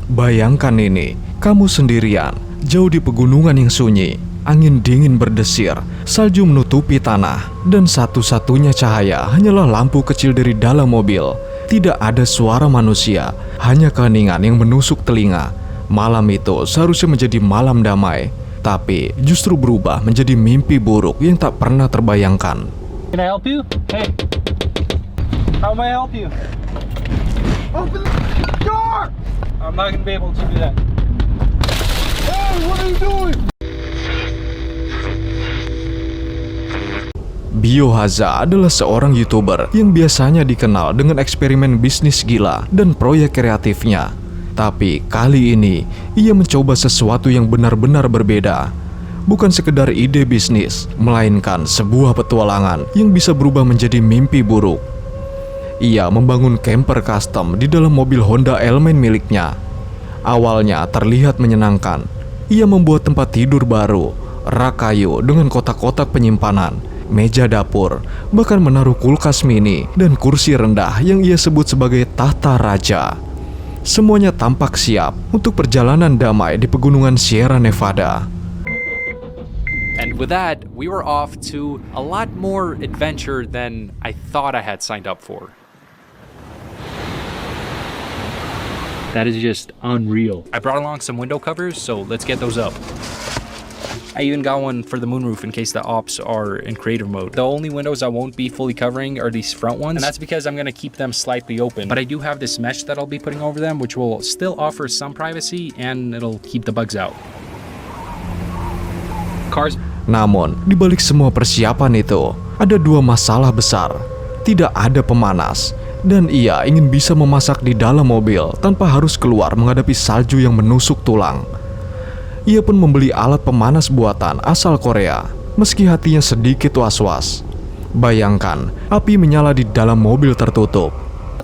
Bayangkan ini, kamu sendirian, jauh di pegunungan yang sunyi. Angin dingin berdesir, salju menutupi tanah, dan satu-satunya cahaya hanyalah lampu kecil dari dalam mobil. Tidak ada suara manusia, hanya keheningan yang menusuk telinga. Malam itu seharusnya menjadi malam damai, tapi justru berubah menjadi mimpi buruk yang tak pernah terbayangkan. Can I help you? Hey, how may I help you? Open the door! I'm not gonna be able to do that. Hey, what are you doing? Biohazard adalah seorang YouTuber yang biasanya dikenal dengan eksperimen bisnis gila dan proyek kreatifnya. Tapi kali ini, ia mencoba sesuatu yang benar-benar berbeda. Bukan sekedar ide bisnis, melainkan sebuah petualangan yang bisa berubah menjadi mimpi buruk. Ia membangun camper custom di dalam mobil Honda Element miliknya. Awalnya terlihat menyenangkan. Ia membuat tempat tidur baru, rak kayu dengan kotak-kotak penyimpanan, meja dapur, bahkan menaruh kulkas mini dan kursi rendah yang ia sebut sebagai tahta raja. Semuanya tampak siap untuk perjalanan damai di pegunungan Sierra Nevada. And with that, we were off to a lot more adventure than I thought I had signed up for. That is just unreal. I brought along some window covers, so let's get those up. I even got one for the moonroof in case the ops are in creative mode. The only windows I won't be fully covering are these front ones, and that's because I'm gonna keep them slightly open. But I do have this mesh that I'll be putting over them, which will still offer some privacy and it'll keep the bugs out. Cars. Namun, di balik semua persiapan itu, ada dua masalah besar. Tidak ada pemanas, dan ia ingin bisa memasak di dalam mobil tanpa harus keluar menghadapi salju yang menusuk tulang. Ia pun membeli alat pemanas buatan asal Korea, meski hatinya sedikit was-was. Bayangkan, api menyala di dalam mobil tertutup.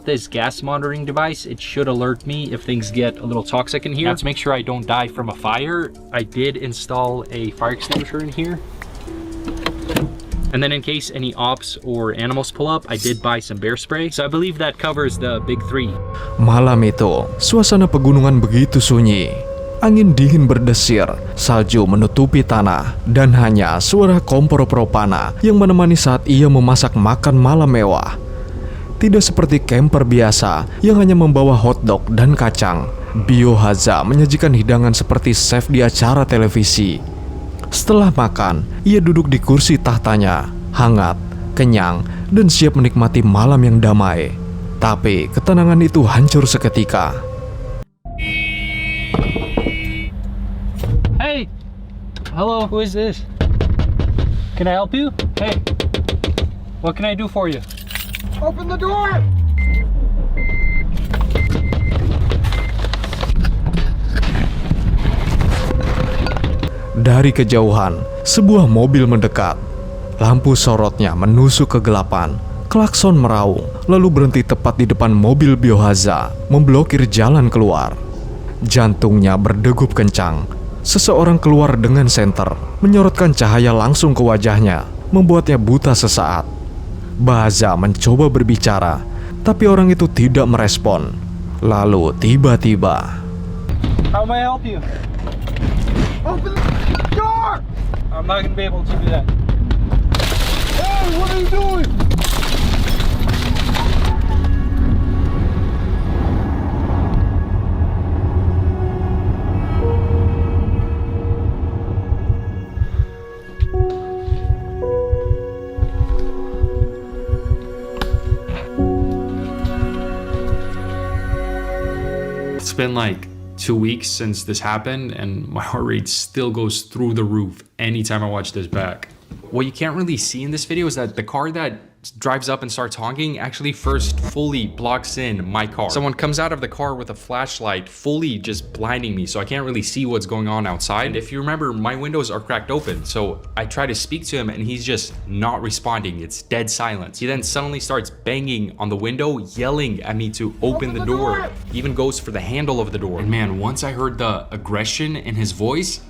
This gas monitoring device, it should alert me if things get a little toxic in here. Now, to make sure I don't die from a fire, I did install a fire extinguisher in here. And then in case any ops or animals pull up, I did buy some bear spray. So I believe that covers the big three. Malam itu, suasana pegunungan begitu sunyi. Angin dingin berdesir, salju menutupi tanah, dan hanya suara kompor propana yang menemani saat ia memasak makan malam mewah. Tidak seperti camper biasa yang hanya membawa hotdog dan kacang, Biohazard menyajikan hidangan seperti chef di acara televisi. Setelah makan, ia duduk di kursi tahtanya, hangat, kenyang, dan siap menikmati malam yang damai. Tapi ketenangan itu hancur seketika. Hey, hello, who is this? Can I help you? Hey, what can I do for you? Open the door! Dari kejauhan, sebuah mobil mendekat. Lampu sorotnya menusuk kegelapan. Klakson meraung, lalu berhenti tepat di depan mobil Biohazard, memblokir jalan keluar. Jantungnya berdegup kencang. Seseorang keluar dengan senter, menyorotkan cahaya langsung ke wajahnya, membuatnya buta sesaat. Bahaza mencoba berbicara, tapi orang itu tidak merespon. Lalu tiba-tiba, How may I help you? Open the door! I'm not gonna be able to do that. Hey, what are you doing? It's been like 2 weeks since this happened, and my heart rate still goes through the roof anytime I watch this back. What you can't really see in this video is that the car that drives up and starts honking actually first fully blocks in my car. Someone comes out of the car with a flashlight, fully just blinding me, so I can't really see what's going on outside. And if you remember, my windows are cracked open, so I try to speak to him and he's just not responding. It's dead silence. He then suddenly starts banging on the window, yelling at me to open the door. He even goes for the handle of the door. And man, once I heard the aggression in his voice,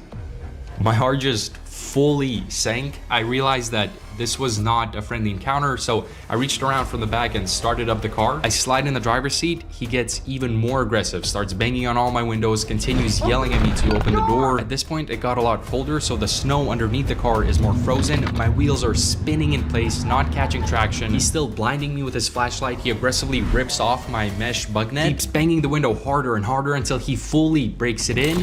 my heart just fully sank. I realized that this was not a friendly encounter, so I reached around from the back and started up the car. I slide in the driver's seat. He gets even more aggressive, starts banging on all my windows, continues yelling at me to open the door. At this point, it got a lot colder, so the snow underneath the car is more frozen. My wheels are spinning in place, not catching traction. He's still blinding me with his flashlight. He aggressively rips off my mesh bug net, keeps banging the window harder and harder until he fully breaks it in,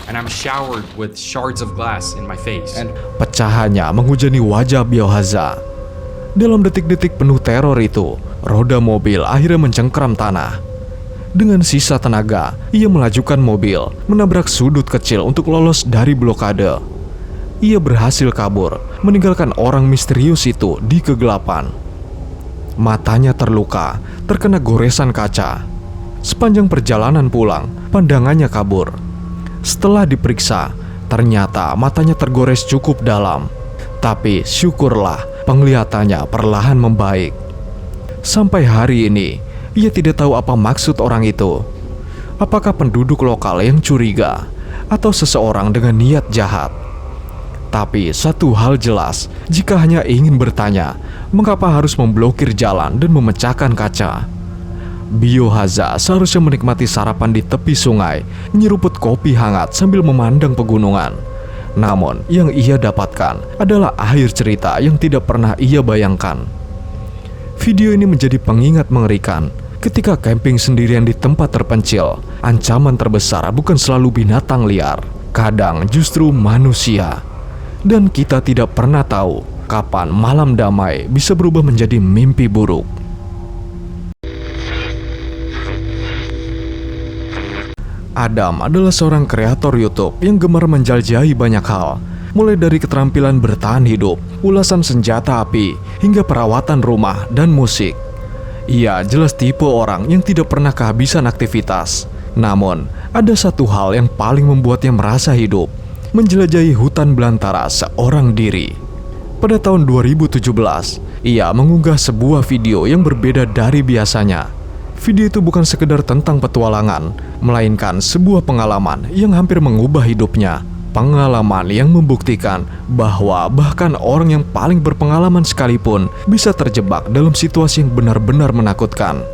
and I'm showered with shards of glass in my face. And Pecahannya menghujani wajah Biohazard. Dalam detik-detik penuh teror itu, roda mobil akhirnya mencengkram tanah. Dengan sisa tenaga, ia melajukan mobil, menabrak sudut kecil untuk lolos dari blokade. Ia berhasil kabur, meninggalkan orang misterius itu di kegelapan. Matanya terluka, terkena goresan kaca. Sepanjang perjalanan pulang, pandangannya kabur. Setelah diperiksa, ternyata matanya tergores cukup dalam. Tapi syukurlah penglihatannya perlahan membaik. Sampai hari ini, ia tidak tahu apa maksud orang itu. Apakah penduduk lokal yang curiga atau seseorang dengan niat jahat? Tapi satu hal jelas, jika hanya ingin bertanya, mengapa harus memblokir jalan dan memecahkan kaca? Biohazard seharusnya menikmati sarapan di tepi sungai, menyeruput kopi hangat sambil memandang pegunungan. Namun, yang ia dapatkan adalah akhir cerita yang tidak pernah ia bayangkan. Video ini menjadi pengingat mengerikan. Ketika camping sendirian di tempat terpencil, ancaman terbesar bukan selalu binatang liar, kadang justru manusia. Dan kita tidak pernah tahu kapan malam damai bisa berubah menjadi mimpi buruk. Adam adalah seorang kreator YouTube yang gemar menjelajahi banyak hal, mulai dari keterampilan bertahan hidup, ulasan senjata api, hingga perawatan rumah dan musik. Ia jelas tipe orang yang tidak pernah kehabisan aktivitas. Namun, ada satu hal yang paling membuatnya merasa hidup, menjelajahi hutan belantara seorang diri. Pada tahun 2017, ia mengunggah sebuah video yang berbeda dari biasanya. Video itu bukan sekedar tentang petualangan, melainkan sebuah pengalaman yang hampir mengubah hidupnya. Pengalaman yang membuktikan bahwa bahkan orang yang paling berpengalaman sekalipun bisa terjebak dalam situasi yang benar-benar menakutkan.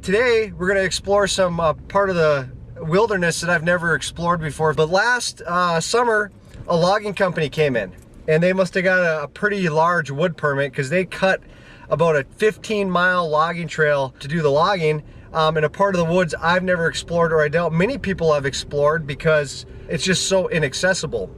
Today we're going to explore some part of the wilderness that I've never explored before. But last summer, a logging company came in, and they must have got a pretty large wood permit because they cut about a 15-mile logging trail to do the logging in a part of the woods I've never explored, or I doubt many people have explored because it's just so inaccessible.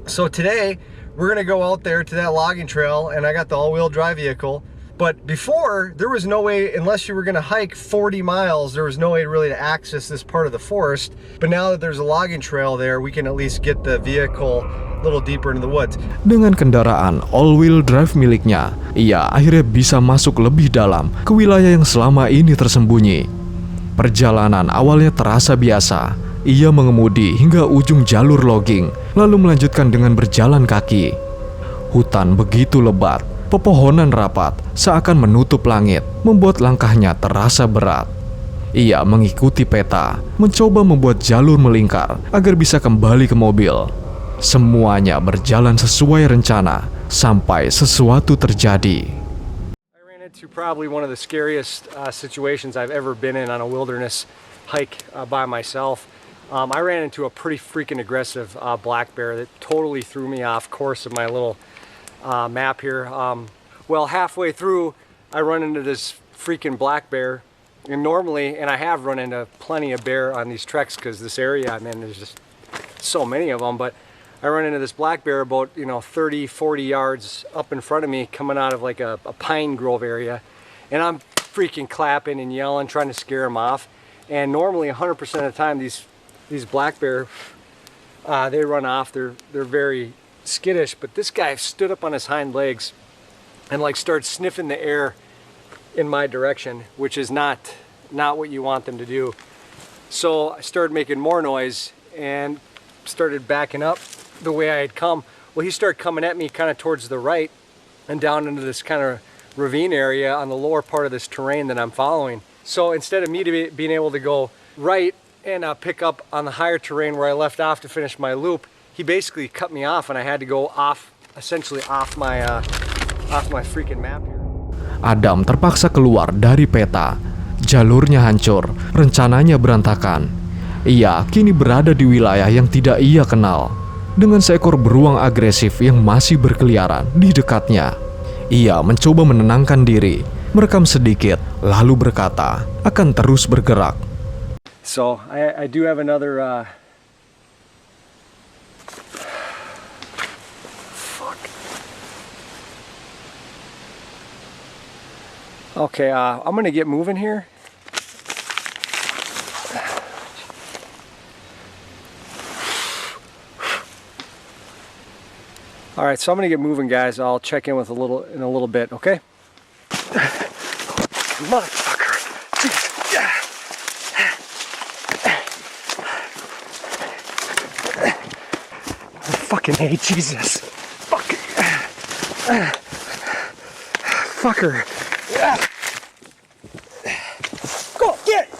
So today we're gonna go out there to that logging trail, and I got the all-wheel drive vehicle. But before, there was no way, unless you were gonna hike 40 miles, there was no way really to access this part of the forest. But now that there's a logging trail there, we can at least get the vehicle a little deeper into the woods. Dengan kendaraan all-wheel drive miliknya, ia akhirnya bisa masuk lebih dalam ke wilayah yang selama ini tersembunyi. Perjalanan awalnya terasa biasa. Ia mengemudi hingga ujung jalur logging, lalu melanjutkan dengan berjalan kaki. Hutan begitu lebat, pepohonan rapat seakan menutup langit, membuat langkahnya terasa berat. Ia mengikuti peta, mencoba membuat jalur melingkar agar bisa kembali ke mobil. Semuanya berjalan sesuai rencana sampai sesuatu terjadi. I ran into probably one of the scariest situations I've ever been in on a wilderness hike by myself. I ran into a pretty freaking aggressive black bear that totally threw me off course of my little map here. Well, halfway through, I run into this freaking black bear, and normally, and I have run into plenty of bear on these treks because this area I'm in, there's just so many of them, but I run into this black bear about 30, 40 yards up in front of me, coming out of like a pine grove area, and I'm freaking clapping and yelling, trying to scare him off. And normally 100% of the time these black bear, they run off. They're very skittish, but this guy stood up on his hind legs and like started sniffing the air in my direction, which is not what you want them to do. So I started making more noise and started backing up the way I had come. Well, he started coming at me kind of towards the right and down into this kind of ravine area on the lower part of this terrain that I'm following. So instead of me being able to go right and pick up on the higher terrain where I left off to finish my loop, he basically cut me off, and I had to go off essentially off my freaking map here. Adam terpaksa keluar dari peta. Jalurnya hancur, rencananya berantakan. Ia kini berada di wilayah yang tidak ia kenal, dengan seekor beruang agresif yang masih berkeliaran di dekatnya. Ia mencoba menenangkan diri, merekam sedikit, lalu berkata akan terus bergerak. So I do have another Okay, I'm gonna get moving here. All right, so I'm gonna get moving, guys. I'll check in in a little bit, okay? Motherfucker! Jeez. Yeah. I fucking hate Jesus. Fucking fucker. Go get it.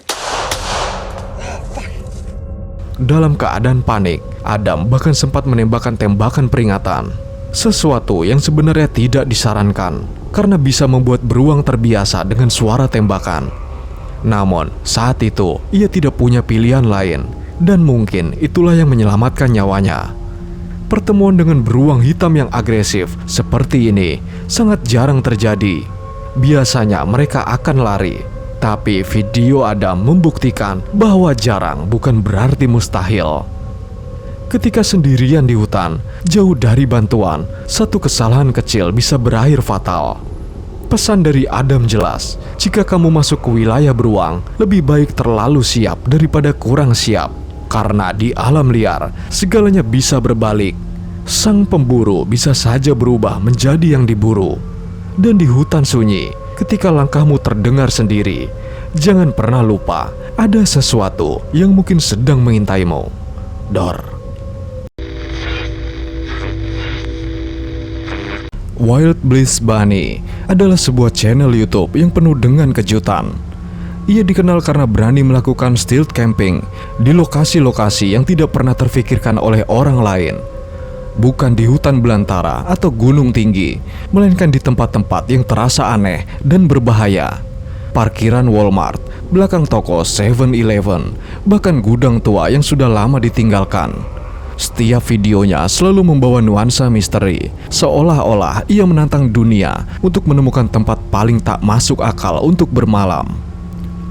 Dalam keadaan panik, Adam bahkan sempat menembakkan tembakan peringatan. Sesuatu yang sebenarnya tidak disarankan, karena bisa membuat beruang terbiasa dengan suara tembakan. Namun, saat itu ia tidak punya pilihan lain, dan mungkin itulah yang menyelamatkan nyawanya. Pertemuan dengan beruang hitam yang agresif seperti ini sangat jarang terjadi. Biasanya mereka akan lari, tapi video Adam membuktikan bahwa jarang bukan berarti mustahil. Ketika sendirian di hutan, jauh dari bantuan, satu kesalahan kecil bisa berakhir fatal. Pesan dari Adam jelas, jika kamu masuk ke wilayah beruang, lebih baik terlalu siap daripada kurang siap. Karena di alam liar, segalanya bisa berbalik. Sang pemburu bisa saja berubah menjadi yang diburu. Dan di hutan sunyi, ketika langkahmu terdengar sendiri, jangan pernah lupa, ada sesuatu yang mungkin sedang mengintaimu. Dor. Wild Bliss Bunny adalah sebuah channel YouTube yang penuh dengan kejutan. Ia dikenal karena berani melakukan stealth camping di lokasi-lokasi yang tidak pernah terfikirkan oleh orang lain. Bukan di hutan belantara atau gunung tinggi, melainkan di tempat-tempat yang terasa aneh dan berbahaya. Parkiran Walmart, belakang toko 7-Eleven, bahkan gudang tua yang sudah lama ditinggalkan. Setiap videonya selalu membawa nuansa misteri, seolah-olah ia menantang dunia untuk menemukan tempat paling tak masuk akal untuk bermalam.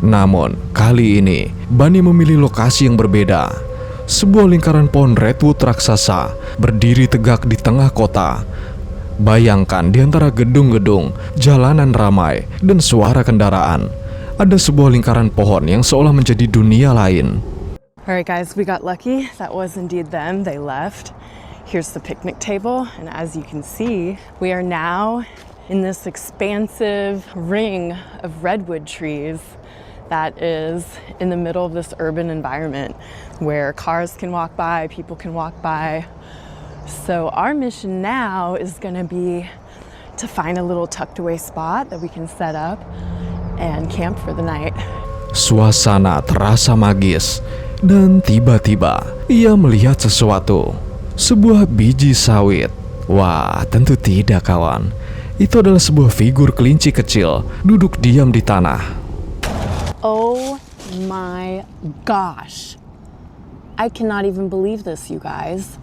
Namun, kali ini, Bunny memilih lokasi yang berbeda. Sebuah lingkaran pohon redwood raksasa berdiri tegak di tengah kota. Bayangkan di antara gedung-gedung, jalanan ramai, dan suara kendaraan, ada sebuah lingkaran pohon yang seolah menjadi dunia lain. Alright guys, we got lucky. That was indeed them. They left. Here's the picnic table, and as you can see, we are now in this expansive ring of redwood trees that is in the middle of this urban environment where cars can walk by, people can walk by. So our mission now is going to be to find a little tucked away spot that we can set up and camp for the night. Suasana terasa magis, dan tiba-tiba ia melihat sesuatu. Sebuah biji sawit. Wah, tentu tidak kawan. Itu adalah sebuah figur kelinci kecil duduk diam di tanah. Oh my gosh. I cannot even believe this, you guys.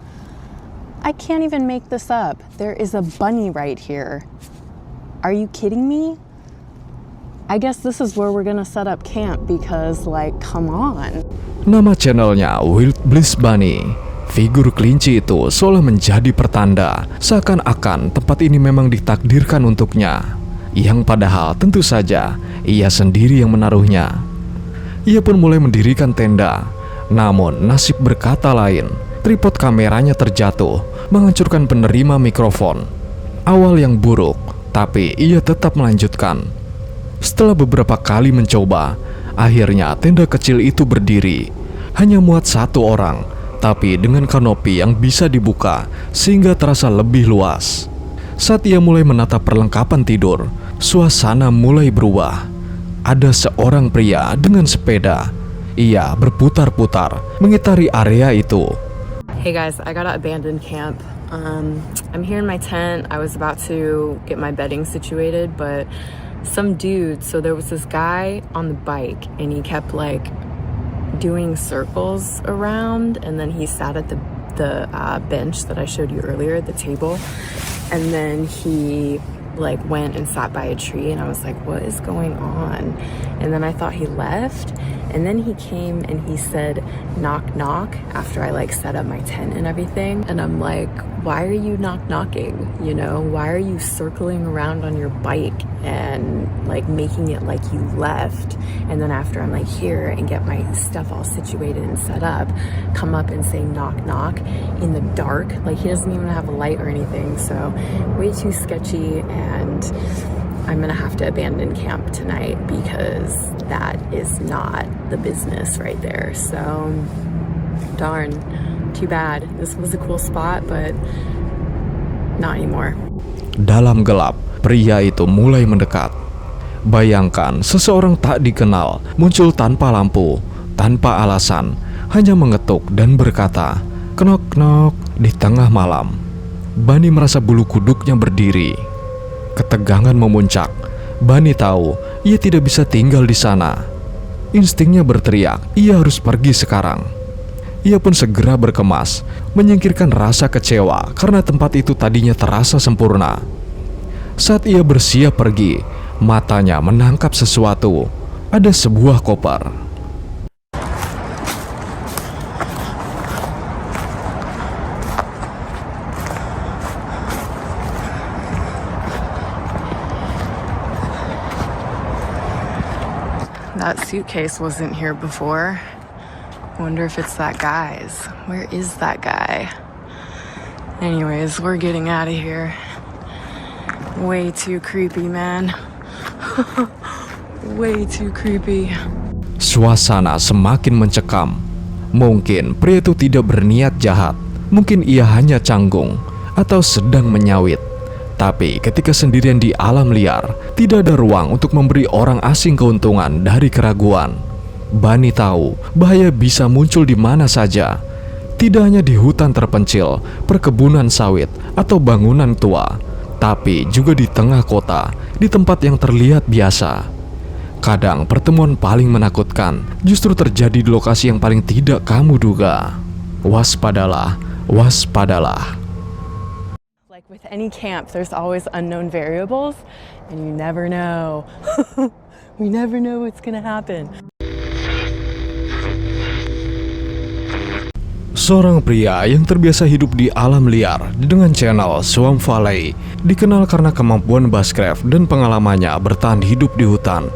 I can't even make this up. There is a bunny right here. Are you kidding me? I guess this is where we're gonna set up camp because, like, come on. Nama channelnya Wild Bliss Bunny. Figur kelinci itu seolah menjadi pertanda seakan-akan tempat ini memang ditakdirkan untuknya. Yang padahal tentu saja ia sendiri yang menaruhnya. Ia pun mulai mendirikan tenda. Namun nasib berkata lain. Tripod kameranya terjatuh, menghancurkan penerima mikrofon. Awal yang buruk, tapi ia tetap melanjutkan. Setelah beberapa kali mencoba, akhirnya tenda kecil itu berdiri. Hanya muat satu orang, tapi dengan kanopi yang bisa dibuka sehingga terasa lebih luas. Saat ia mulai menatap perlengkapan tidur, suasana mulai berubah. Ada seorang pria dengan sepeda. Ia berputar-putar mengitari area itu. Hey guys, I gotta abandon camp. I'm here in my tent. I was about to get my bedding situated, but some dude, so there was this guy on the bike and he kept like doing circles around, and then he sat at the bench that I showed you earlier, the table, and then he like went and sat by a tree, and I was like, what is going on? And then I thought he left, and then he came and he said knock knock after I like set up my tent and everything, and I'm like, why are you knock knocking? You know, why are you circling around on your bike and like making it like you left? And then after I'm like here and get my stuff all situated and set up, come up and say knock knock in the dark, like he doesn't even have a light or anything. So way too sketchy, and I'm gonna have to abandon camp tonight because that is not the business right there. So darn, too bad. This was a cool spot, but not anymore. Dalam gelap, pria itu mulai mendekat. Bayangkan seseorang tak dikenal muncul tanpa lampu, tanpa alasan, hanya mengetuk dan berkata, "Knock knock" di tengah malam. Bani merasa bulu kuduknya berdiri. Ketegangan memuncak. Bani tahu ia tidak bisa tinggal di sana. Instingnya berteriak, ia harus pergi sekarang. Ia pun segera berkemas, menyingkirkan rasa kecewa karena tempat itu tadinya terasa sempurna. Saat ia bersiap pergi, matanya menangkap sesuatu. Ada sebuah koper. That suitcase wasn't here before. Wonder if it's that guy's. Where is that guy? Anyways, we're getting out of here. Way too creepy, man. Way too creepy. Suasana semakin mencekam. Mungkin pria itu tidak berniat jahat. Mungkin ia hanya canggung atau sedang menyawit. Tapi ketika sendirian di alam liar, tidak ada ruang untuk memberi orang asing keuntungan dari keraguan. Bani tahu bahaya bisa muncul di mana saja. Tidak hanya di hutan terpencil, perkebunan sawit, atau bangunan tua, tapi juga di tengah kota, di tempat yang terlihat biasa. Kadang pertemuan paling menakutkan justru terjadi di lokasi yang paling tidak kamu duga. Waspadalah, waspadalah. Like with any camp, there's always unknown variables, and you never know. We never know what's gonna happen. Seorang pria yang terbiasa hidup di alam liar dengan channel Swamp Valley dikenal karena kemampuan bushcraft dan pengalamannya bertahan hidup di hutan.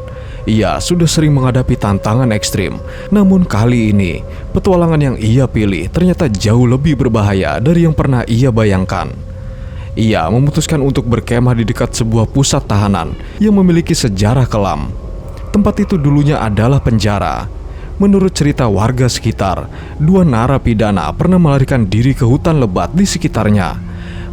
Ia sudah sering menghadapi tantangan ekstrim, namun kali ini petualangan yang ia pilih ternyata jauh lebih berbahaya dari yang pernah ia bayangkan. Ia memutuskan untuk berkemah di dekat sebuah pusat tahanan yang memiliki sejarah kelam. Tempat itu dulunya adalah penjara. Menurut cerita warga sekitar, 2 narapidana pernah melarikan diri ke hutan lebat di sekitarnya.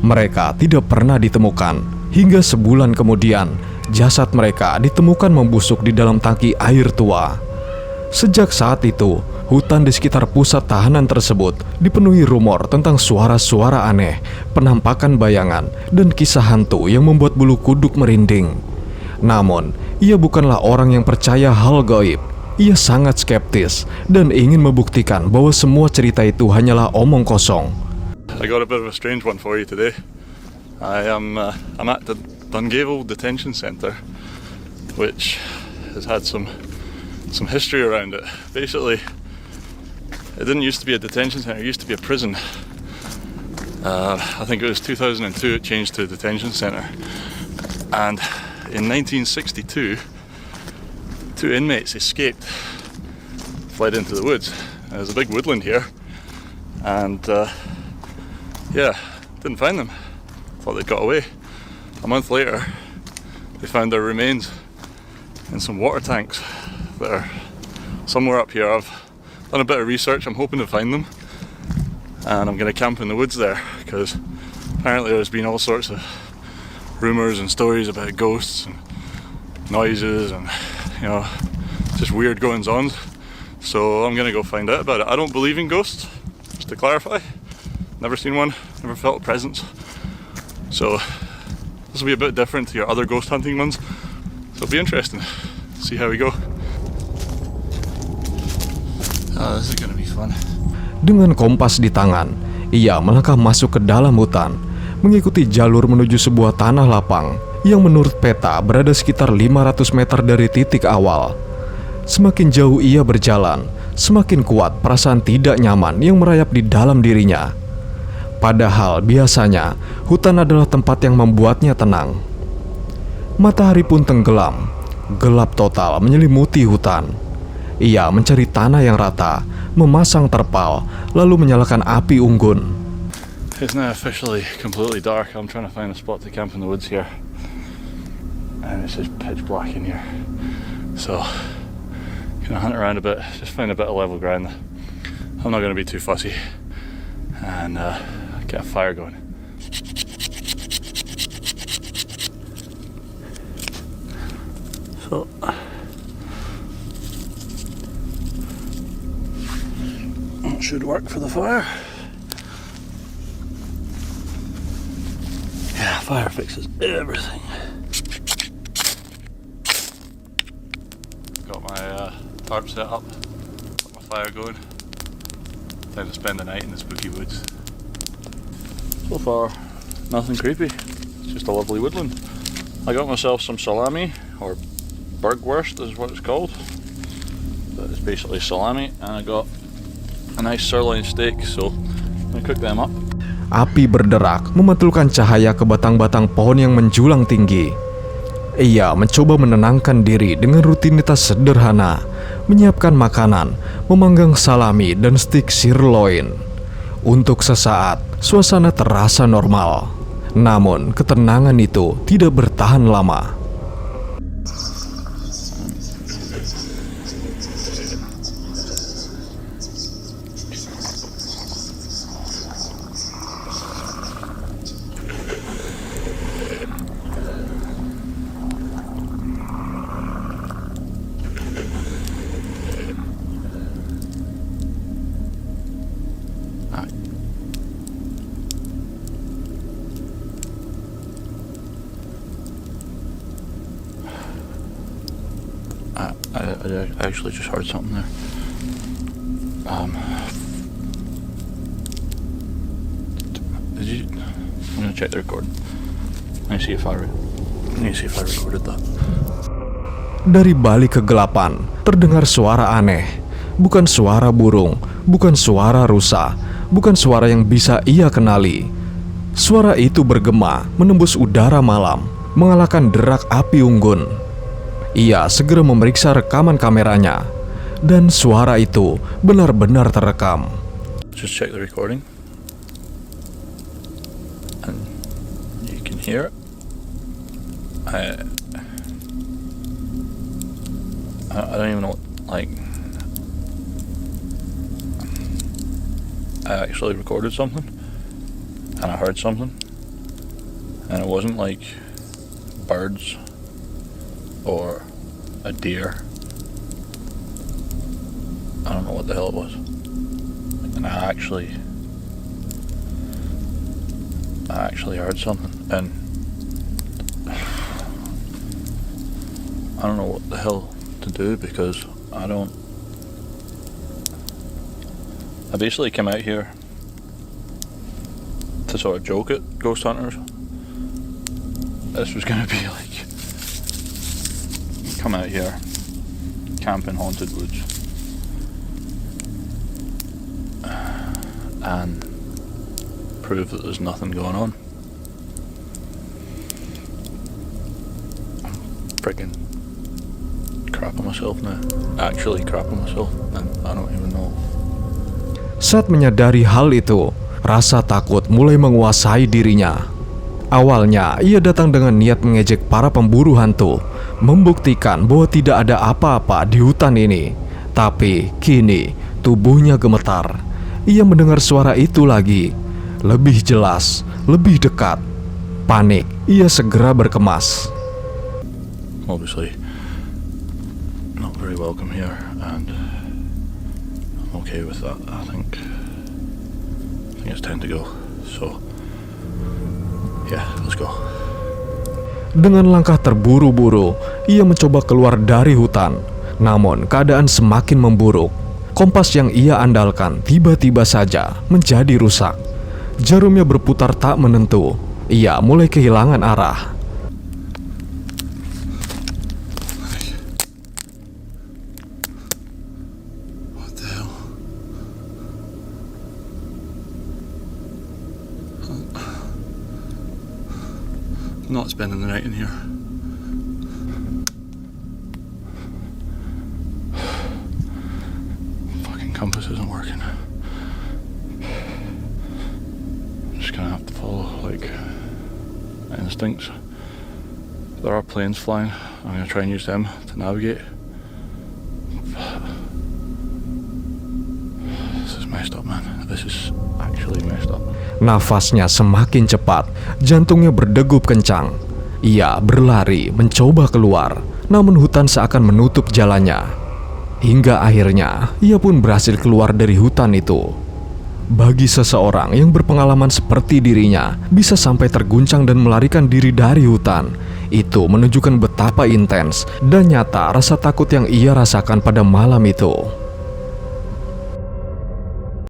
Mereka tidak pernah ditemukan. Hingga sebulan kemudian, jasad mereka ditemukan membusuk di dalam tangki air tua. Sejak saat itu, hutan di sekitar pusat tahanan tersebut dipenuhi rumor tentang suara-suara aneh, penampakan bayangan, dan kisah hantu yang membuat bulu kuduk merinding. Namun, ia bukanlah orang yang percaya hal gaib. Ia sangat skeptis dan ingin membuktikan bahwa semua cerita itu hanyalah omong kosong. I got a bit of a strange one for you today. I'm at the Dungavel Detention Centre, which has had some history around it. Basically, it didn't used to be a detention centre, it used to be a prison. I think it was 2002 it changed to a detention centre. And in 1962, 2 inmates escaped, fled into the woods. There's a big woodland here, and didn't find them. Thought they'd got away. A month later, they found their remains in some water tanks that are somewhere up here. I've done a bit of research. I'm hoping to find them, and I'm going to camp in the woods there because apparently there's been all sorts of rumours and stories about ghosts and noises and just weird goings-on. So I'm gonna go find out about it. I don't believe in ghosts, just to clarify. Never seen one, never felt a presence. So this will be a bit different to your other ghost hunting ones. So it'll be interesting. See how we go. Oh, this is gonna be fun. Dengan kompas di tangan, ia melangkah masuk ke dalam hutan, mengikuti jalur menuju sebuah tanah lapang yang menurut peta berada sekitar 500 meter dari titik awal. Semakin jauh ia berjalan, semakin kuat perasaan tidak nyaman yang merayap di dalam dirinya. Padahal biasanya hutan adalah tempat yang membuatnya tenang. Matahari pun tenggelam, gelap total menyelimuti hutan. Ia mencari tanah yang rata, memasang terpal, lalu menyalakan api unggun. It's now officially completely dark. I'm trying to find a spot to camp in the woods here. And it's just pitch black in here. So, gonna hunt around a bit, just find a bit of level ground. I'm not gonna be too fussy. And get a fire going. So, that should work for the fire. Yeah, fire fixes everything. Got my tarp set up, got my fire going. Time to spend the night in the spooky woods. So far, nothing creepy. It's just a lovely woodland. I got myself some salami, or burgwurst is what it's called. But it's basically salami, and I got a nice sirloin steak, so I'm gonna cook them up. Api berderak memantulkan cahaya ke batang-batang pohon yang menjulang tinggi. Ia mencoba menenangkan diri dengan rutinitas sederhana, menyiapkan makanan, memanggang salami dan stik sirloin. Untuk sesaat, suasana terasa normal. Namun, ketenangan itu tidak bertahan lama. I actually just heard something there. Did you? I'm gonna check the recording. Let me see if I recorded that. Dari balik kegelapan, terdengar suara aneh. Bukan suara burung, bukan suara rusa, bukan suara yang bisa ia kenali. Suara itu bergema, menembus udara malam, mengalahkan derak api unggun. Ia segera memeriksa rekaman kameranya, dan suara itu benar-benar terekam. Just check the recording, and you can hear it. I don't even know what, like, I actually recorded something, and I heard something, and it wasn't like birds or a deer. I don't know what the hell it was. And I actually heard something, and I don't know what the hell to do, because I basically came out here to sort of joke at ghost hunters. This was gonna be like, come out here, camp in haunted woods, and prove that there's nothing going on. I'm freaking crapping myself now. Actually crapping myself, and I don't even know. Saat menyadari hal itu, rasa takut mulai menguasai dirinya. Awalnya, ia datang dengan niat mengejek para pemburu hantu, membuktikan bahwa tidak ada apa-apa di hutan ini. Tapi kini tubuhnya gemetar. Ia mendengar suara itu lagi, lebih jelas, lebih dekat. Panik, ia segera berkemas. Obviously not very welcome here, and I'm okay with that. I think think it's time to go. So, yeah, let's go. Dengan langkah terburu-buru, ia mencoba keluar dari hutan. Namun, keadaan semakin memburuk. Kompas yang ia andalkan tiba-tiba saja menjadi rusak. Jarumnya berputar tak menentu. Ia mulai kehilangan arah. What the hell? Not spending the night in here. Compass isn't working. I'm just gonna have to follow like instincts. There are planes flying. I'm gonna try and use them to navigate. This is messed up, man. This is actually messed up. Nafasnya semakin cepat, jantungnya berdegup kencang. Ia berlari mencoba keluar, namun hutan seakan menutup jalannya. Hingga akhirnya, ia pun berhasil keluar dari hutan itu. Bagi seseorang yang berpengalaman seperti dirinya, bisa sampai terguncang dan melarikan diri dari hutan, itu menunjukkan betapa intens dan nyata rasa takut yang ia rasakan pada malam itu.